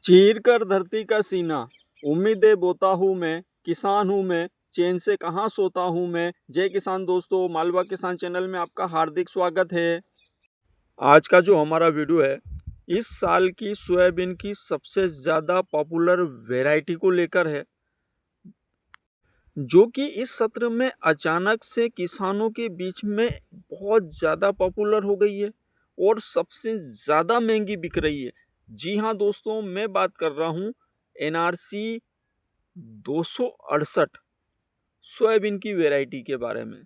चीर कर धरती का सीना, उम्मीदें बोता हूँ मैं, किसान हूँ मैं, चैन से कहाँ सोता हूँ मैं। जय किसान दोस्तों, मालवा किसान चैनल में आपका हार्दिक स्वागत है। आज का जो हमारा वीडियो है, इस साल की सोयाबीन की सबसे ज़्यादा पॉपुलर वैरायटी को लेकर है, जो कि इस सत्र में अचानक से किसानों के बीच में बहुत ज़्यादा पॉपुलर हो गई है और सबसे ज़्यादा महंगी बिक रही है। जी हाँ दोस्तों, मैं बात कर रहा हूँ NRC 268 सोयाबीन की वैरायटी के बारे में।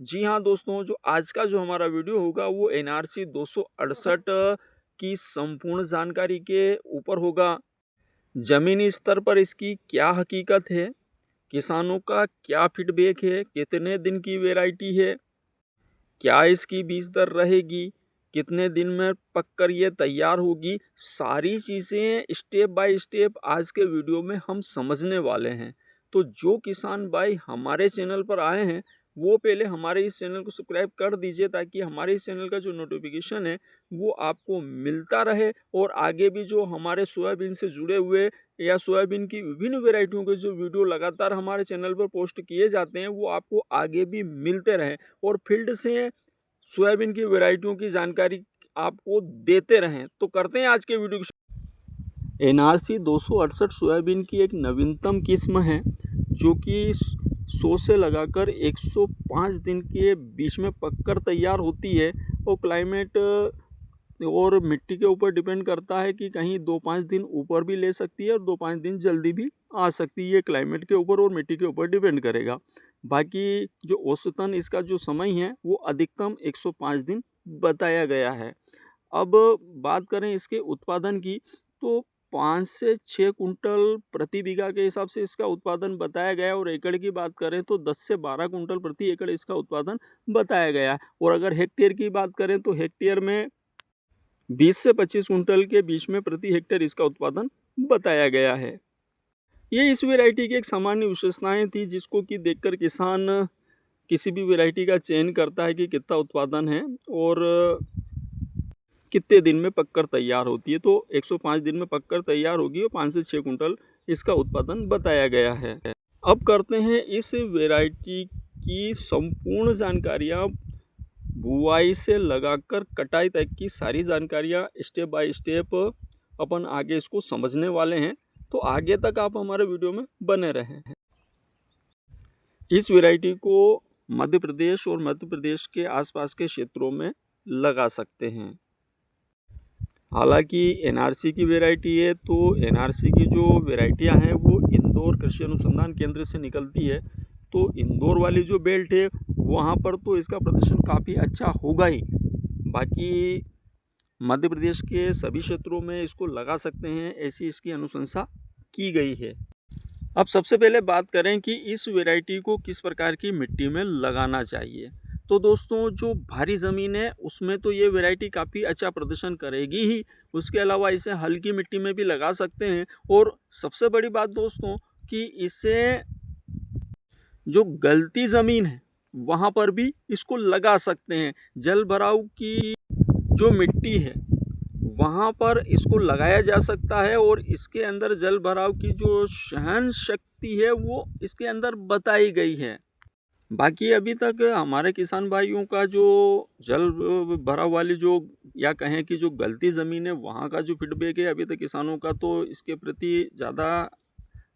जी हाँ दोस्तों, जो आज का जो हमारा वीडियो होगा वो NRC 268 की संपूर्ण जानकारी के ऊपर होगा। ज़मीनी स्तर पर इसकी क्या हकीकत है, किसानों का क्या फीडबैक है, कितने दिन की वैरायटी है, क्या इसकी बीज दर रहेगी, कितने दिन में पककर ये तैयार होगी, सारी चीज़ें स्टेप बाय स्टेप आज के वीडियो में हम समझने वाले हैं। तो जो किसान भाई हमारे चैनल पर आए हैं वो पहले हमारे इस चैनल को सब्सक्राइब कर दीजिए, ताकि हमारे इस चैनल का जो नोटिफिकेशन है वो आपको मिलता रहे और आगे भी जो हमारे सोयाबीन से जुड़े हुए या सोयाबीन की विभिन्न वैरायटियों के जो वीडियो लगातार हमारे चैनल पर पोस्ट किए जाते हैं वो आपको आगे भी मिलते रहें और फील्ड से सोयाबीन की वैरायटियों की जानकारी आपको देते रहें। तो करते हैं आज के वीडियो की। NRC 268 सोयाबीन की एक नवीनतम किस्म है, जो कि 100 से लगाकर 105 दिन के बीच में पककर तैयार होती है और क्लाइमेट और मिट्टी के ऊपर डिपेंड करता है कि कहीं 2-5 दिन ऊपर भी ले सकती है और 2-5 दिन जल्दी भी आ सकती है। ये क्लाइमेट के ऊपर और मिट्टी के ऊपर डिपेंड करेगा। बाकी जो औसतन इसका जो समय है वो अधिकतम 105 दिन बताया गया है। अब बात करें इसके उत्पादन की, तो 5 से 6 कुंटल प्रति बीघा के हिसाब से इसका उत्पादन बताया गया है और एकड़ की बात करें तो 10 से 12 कुंटल प्रति एकड़ इसका उत्पादन बताया गया है। और अगर हेक्टेयर की बात करें तो हेक्टेयर में 20 से 25 कुंटल के बीच में प्रति हेक्टेयर इसका उत्पादन बताया गया है। ये इस वैरायटी की एक सामान्य विशेषताएं थी, जिसको कि देखकर किसान किसी भी वैरायटी का चयन करता है कि कितना उत्पादन है और कितने दिन में पककर तैयार होती है। तो 105 दिन में पककर तैयार होगी और 5 से 6 कुंटल इसका उत्पादन बताया गया है। अब करते हैं इस वैरायटी की संपूर्ण जानकारियाँ, बुआई से लगाकर कटाई तक की सारी जानकारियाँ स्टेप बाय स्टेप अपन आगे इसको समझने वाले हैं। तो आगे तक आप हमारे वीडियो में बने रहें। इस वैरायटी को मध्य प्रदेश और मध्य प्रदेश के आसपास के क्षेत्रों में लगा सकते हैं। हालांकि NRC की वैरायटी है, तो NRC की जो वैरायटियां हैं वो इंदौर कृषि अनुसंधान केंद्र से निकलती है। तो इंदौर वाली जो बेल्ट है वहाँ पर तो इसका प्रदर्शन काफ़ी अच्छा होगा ही। बाकी मध्य प्रदेश के सभी क्षेत्रों में इसको लगा सकते हैं, ऐसी इसकी अनुशंसा की गई है। अब सबसे पहले बात करें कि इस वैरायटी को किस प्रकार की मिट्टी में लगाना चाहिए। तो दोस्तों, जो भारी ज़मीन है उसमें तो ये वैरायटी काफ़ी अच्छा प्रदर्शन करेगी ही। उसके अलावा इसे हल्की मिट्टी में भी लगा सकते हैं। और सबसे बड़ी बात दोस्तों कि इसे जो गलती ज़मीन है वहाँ पर भी इसको लगा सकते हैं। जल भराव की जो मिट्टी है वहाँ पर इसको लगाया जा सकता है और इसके अंदर जल भराव की जो सहन शक्ति है वो इसके अंदर बताई गई है। बाकी अभी तक हमारे किसान भाइयों का जो जल भराव वाली जो या कहें कि जो गलती ज़मीन है वहाँ का जो फीडबैक है, अभी तक किसानों का तो इसके प्रति ज़्यादा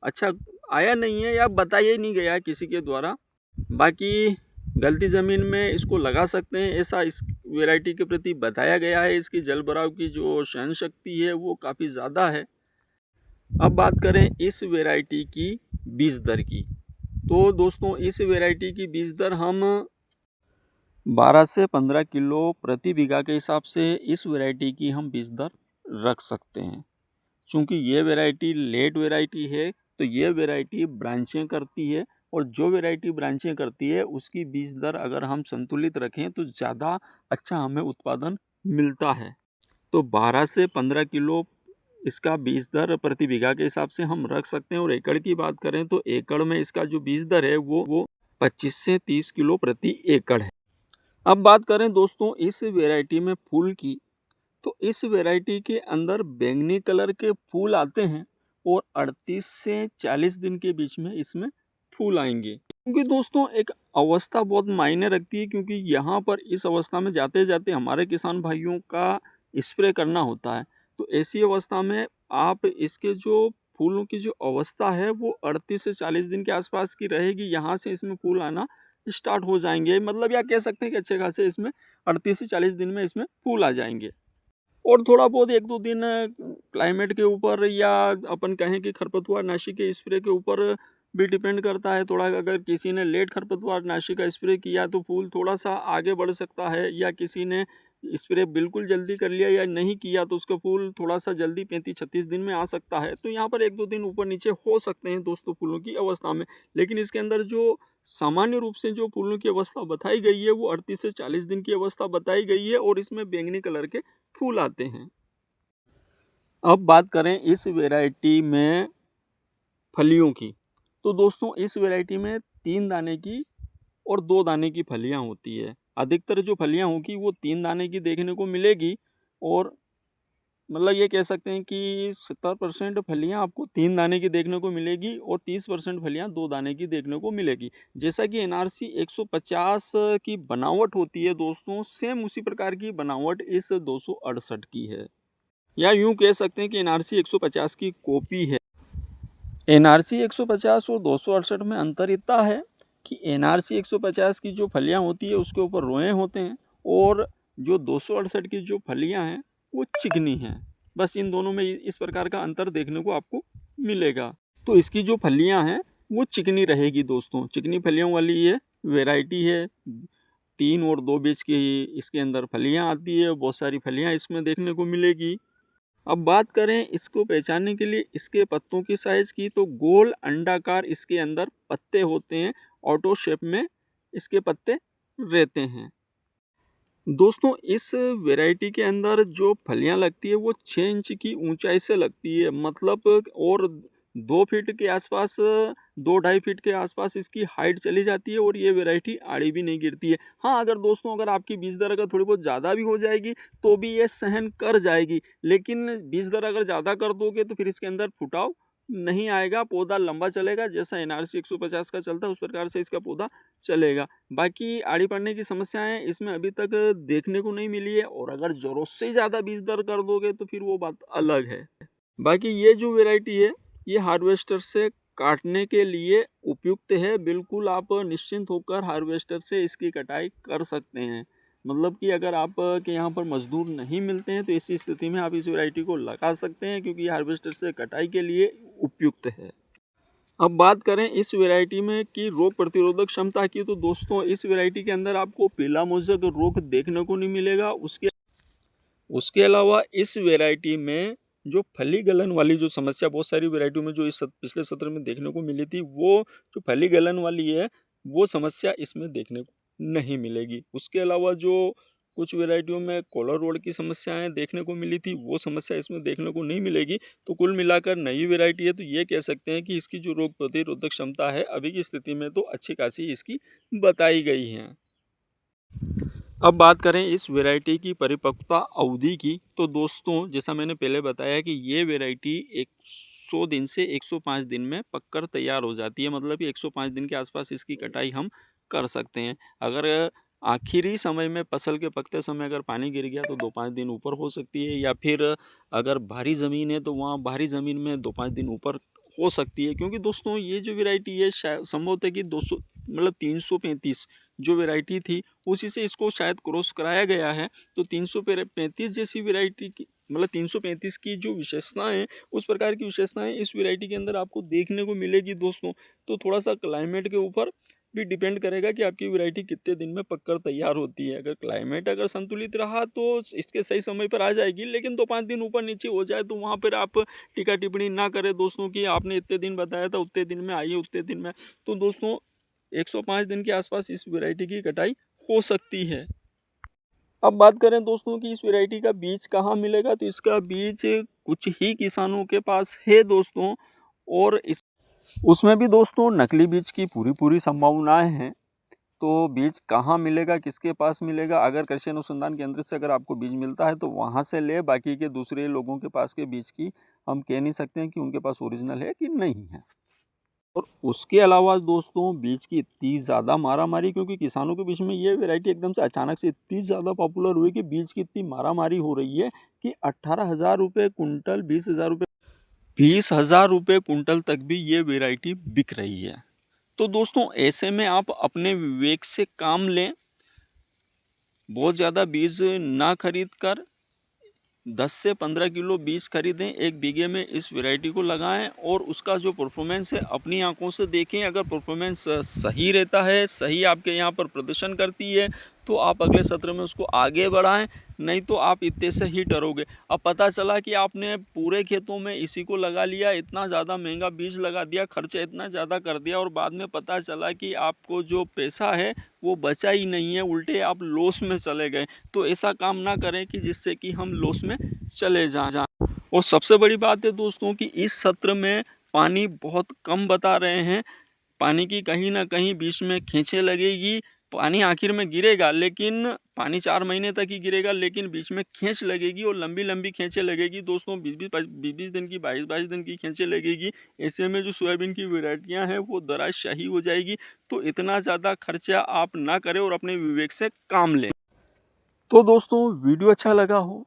अच्छा आया नहीं है या बताया ही नहीं गया किसी के द्वारा। बाकी गलती ज़मीन में इसको लगा सकते हैं, ऐसा इस वैरायटी के प्रति बताया गया है। इसकी जल भराव की जो सहन शक्ति है वो काफ़ी ज़्यादा है। अब बात करें इस वैरायटी की बीज दर की, तो दोस्तों इस वैरायटी की बीज दर हम 12 से 15 किलो प्रति बीघा के हिसाब से इस वैरायटी की हम बीज दर रख सकते हैं। चूँकि ये वैरायटी लेट वैरायटी है तो ये वैरायटी ब्रांचें करती है, और जो वैरायटी ब्रांचें करती है उसकी बीज दर अगर हम संतुलित रखें तो ज़्यादा अच्छा हमें उत्पादन मिलता है। तो 12 से 15 किलो इसका बीज दर प्रति बीघा के हिसाब से हम रख सकते हैं। और एकड़ की बात करें तो एकड़ में इसका जो बीज दर है वो 25 से 30 किलो प्रति एकड़ है। अब बात करें दोस्तों इस वैरायटी में फूल की, तो इस वैरायटी के अंदर बैंगनी कलर के फूल आते हैं और 38 से 40 दिन के बीच में इसमें फूल आएंगे। क्योंकि दोस्तों एक अवस्था बहुत मायने रखती है, क्योंकि यहाँ पर इस अवस्था में जाते जाते हमारे किसान भाइयों का स्प्रे करना होता है। तो ऐसी अवस्था में आप इसके जो फूलों की जो अवस्था है वो 38 से 40 दिन के आसपास की रहेगी। यहाँ से इसमें फूल आना स्टार्ट हो जाएंगे, मतलब या कह सकते हैं कि अच्छे खासे इसमें 38 से 40 दिन में इसमें फूल आ जाएंगे। और थोड़ा बहुत 1-2 दिन क्लाइमेट के ऊपर या अपन कहें कि खरपतवार नाशी के स्प्रे के ऊपर भी डिपेंड करता है। थोड़ा अगर किसी ने लेट खरपतवार नाशी का स्प्रे किया तो फूल थोड़ा सा आगे बढ़ सकता है, या किसी ने स्प्रे बिल्कुल जल्दी कर लिया या नहीं किया तो उसका फूल थोड़ा सा जल्दी 35-36 दिन में आ सकता है। तो यहाँ पर 1-2 दिन ऊपर नीचे हो सकते हैं दोस्तों फूलों की अवस्था में। लेकिन इसके अंदर जो सामान्य रूप से जो फूलों की अवस्था बताई गई है वो 38 से 40 दिन की अवस्था बताई गई है और इसमें बैंगनी कलर के फूल आते हैं। अब बात करें इस वैरायटी में फलियों की, तो दोस्तों इस वैरायटी में 3 दाने की और 2 दाने की फलियां होती है। अधिकतर जो फलियां होगी वो 3 दाने की देखने को मिलेगी, और मतलब ये कह सकते हैं कि 70% फलियां आपको 3 दाने की देखने को मिलेगी और 30% फलियां 2 दाने की देखने को मिलेगी। जैसा कि एनआरसी 150 की बनावट होती है दोस्तों, सेम उसी प्रकार की बनावट इस 268 की है, या यूं कह सकते हैं कि एनआरसी 150 की कॉपी है। एनआरसी 150 और 268 में अंतर इतना है कि एनआरसी 150 की जो फलियां होती है उसके ऊपर रोए होते हैं, और जो 268 की जो फलियां हैं वो चिकनी हैं। बस इन दोनों में इस प्रकार का अंतर देखने को आपको मिलेगा। तो इसकी जो फलियां हैं वो चिकनी रहेगी दोस्तों, चिकनी फलियों वाली ये वैरायटी है। 3 और 2 बीज की इसके अंदर फलियां आती है, बहुत सारी फलियां इसमें देखने को मिलेगी। अब बात करें इसको पहचानने के लिए इसके पत्तों की साइज़ की, तो गोल अंडाकार इसके अंदर पत्ते होते हैं, ऑटो शेप में इसके पत्ते रहते हैं। दोस्तों इस वैरायटी के अंदर जो फलियां लगती है वो 6 इंच की ऊंचाई से लगती है, मतलब, और 2 फीट के आसपास 2-2.5 फीट के आसपास इसकी हाइट चली जाती है, और ये वैरायटी आड़ी भी नहीं गिरती है। हाँ, अगर दोस्तों अगर आपकी बीज दर अगर थोड़ी बहुत ज़्यादा भी हो जाएगी तो भी ये सहन कर जाएगी, लेकिन बीज दर अगर ज़्यादा कर दोगे तो फिर इसके अंदर फुटाव नहीं आएगा, पौधा लंबा चलेगा। जैसा एनआरसी 150 का चलता है उस प्रकार से इसका पौधा चलेगा। बाकी आड़ी पड़ने की समस्याएं इसमें अभी तक देखने को नहीं मिली है, और अगर ज़रूरत से ज़्यादा बीज दर कर दोगे तो फिर वो बात अलग है। बाकी ये जो वैरायटी है ये हार्वेस्टर से काटने के लिए उपयुक्त है, बिल्कुल आप निश्चिंत होकर हार्वेस्टर से इसकी कटाई कर सकते हैं। मतलब कि अगर आप के यहाँ पर मजदूर नहीं मिलते हैं तो इसी स्थिति में आप इस वैरायटी को लगा सकते हैं, क्योंकि हार्वेस्टर से कटाई के लिए उपयुक्त है। अब बात करें इस वैरायटी में कि रोग प्रतिरोधक क्षमता की, तो दोस्तों इस वैरायटी के अंदर आपको पीला मोज़क रोग देखने को नहीं मिलेगा। उसके अलावा इस वैरायटी में जो फली गलन वाली जो समस्या बहुत सारी वैरायटियों में जो इस पिछले सत्र में देखने को मिली थी, वो जो फली गलन वाली है वो समस्या इसमें देखने को नहीं मिलेगी। उसके अलावा जो कुछ वैरायटियों में कॉलर रोड की समस्याएं देखने को मिली थी वो समस्या इसमें देखने को नहीं मिलेगी। तो कुल मिलाकर नई वैरायटी है, तो ये कह सकते हैं कि इसकी जो रोग प्रतिरोधक क्षमता है अभी की स्थिति में तो अच्छी खासी इसकी बताई गई है। अब बात करें इस वैरायटी की परिपक्वता अवधि की, तो दोस्तों जैसा मैंने पहले बताया कि ये वैरायटी 100 दिन से 105 दिन में पककर तैयार हो जाती है, मतलब कि 105 दिन के आसपास इसकी कटाई हम कर सकते हैं। अगर आखिरी समय में फसल के पकते समय अगर पानी गिर गया तो 2-5 दिन ऊपर हो सकती है, या फिर अगर भारी ज़मीन है तो वहाँ भारी ज़मीन में 2-5 दिन ऊपर हो सकती है। क्योंकि दोस्तों ये जो वैरायटी है शायद संभवतः कि 200 मतलब 335 जो वैरायटी थी उसी से इसको शायद क्रॉस कराया गया है। तो 335 जैसी वैरायटी की, मतलब 335 की जो विशेषताएं हैं उस प्रकार की विशेषताएं इस वैरायटी के अंदर आपको देखने को मिलेगी दोस्तों। तो थोड़ा सा क्लाइमेट के ऊपर भी डिपेंड करेगा कि आपकी वैरायटी कितने दिन में पककर तैयार होती है। अगर क्लाइमेट अगर संतुलित रहा तो इसके सही समय पर आ जाएगी, लेकिन 2-5 दिन ऊपर नीचे हो जाए तो वहाँ पर आप टीका टिप्पणी ना करें दोस्तों कि आपने इतने दिन बताया था उतने दिन में आइए उतने दिन में। तो दोस्तों 105 दिन के आसपास इस वैरायटी की कटाई हो सकती है। अब बात करें दोस्तों कि इस वैरायटी का बीज कहाँ मिलेगा, तो इसका बीज कुछ ही किसानों के पास है दोस्तों, और उसमें भी दोस्तों नकली बीज की पूरी संभावनाएं हैं। तो बीज कहाँ मिलेगा, किसके पास मिलेगा? अगर कृषि अनुसंधान केंद्र से अगर आपको बीज मिलता है तो वहाँ से ले, बाकी के दूसरे लोगों के पास के बीज की हम कह नहीं सकते हैं कि उनके पास ओरिजिनल है कि नहीं है। और उसके अलावा दोस्तों बीज की इतनी ज़्यादा मारामारी, क्योंकि किसानों के बीच में ये वैरायटी एकदम से अचानक से इतनी ज़्यादा पॉपुलर हुई कि बीज की इतनी मारामारी हो रही है कि 18,000 रुपये कुंटल, 20,000 रुपये कुंटल तक भी ये वैरायटी बिक रही है। तो दोस्तों ऐसे में आप अपने विवेक से काम लें, बहुत ज़्यादा बीज ना खरीद कर 10 से 15 किलो बीज खरीदें, 1 बीघे में इस वैरायटी को लगाएं और उसका जो परफॉर्मेंस है अपनी आंखों से देखें। अगर परफॉर्मेंस सही रहता है, सही आपके यहाँ पर प्रदर्शन करती है, तो आप अगले सत्र में उसको आगे बढ़ाएं, नहीं तो आप इतने से ही डरोगे। अब पता चला कि आपने पूरे खेतों में इसी को लगा लिया, इतना ज़्यादा महंगा बीज लगा दिया, खर्चा इतना ज़्यादा कर दिया और बाद में पता चला कि आपको जो पैसा है वो बचा ही नहीं है, उल्टे आप लॉस में चले गए। तो ऐसा काम ना करें कि जिससे कि हम लॉस में चले जाएं। और सबसे बड़ी बात है दोस्तों कि इस सत्र में पानी बहुत कम बता रहे हैं, पानी की कहीं ना कहीं बीच में खींचे लगेगी, पानी आखिर में गिरेगा लेकिन पानी 4 महीने तक ही गिरेगा, लेकिन बीच में खींच लगेगी और लंबी लंबी खींचे लगेगी दोस्तों, 20 दिन की, 22 दिन की खींचे लगेगी। ऐसे में जो सोयाबीन की वैरायटियां हैं वो धराशायी हो जाएगी। तो इतना ज़्यादा खर्चा आप ना करें और अपने विवेक से काम लें। तो दोस्तों वीडियो अच्छा लगा हो,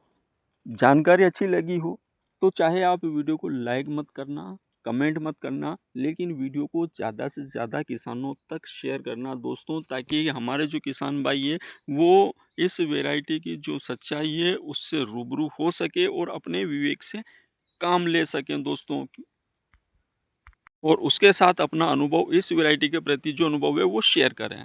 जानकारी अच्छी लगी हो, तो चाहे आप वीडियो को लाइक मत करना, कमेंट मत करना, लेकिन वीडियो को ज़्यादा से ज़्यादा किसानों तक शेयर करना दोस्तों, ताकि हमारे जो किसान भाई है वो इस वैरायटी की जो सच्चाई है उससे रूबरू हो सके और अपने विवेक से काम ले सकें दोस्तों। और उसके साथ अपना अनुभव, इस वैरायटी के प्रति जो अनुभव है वो शेयर करें।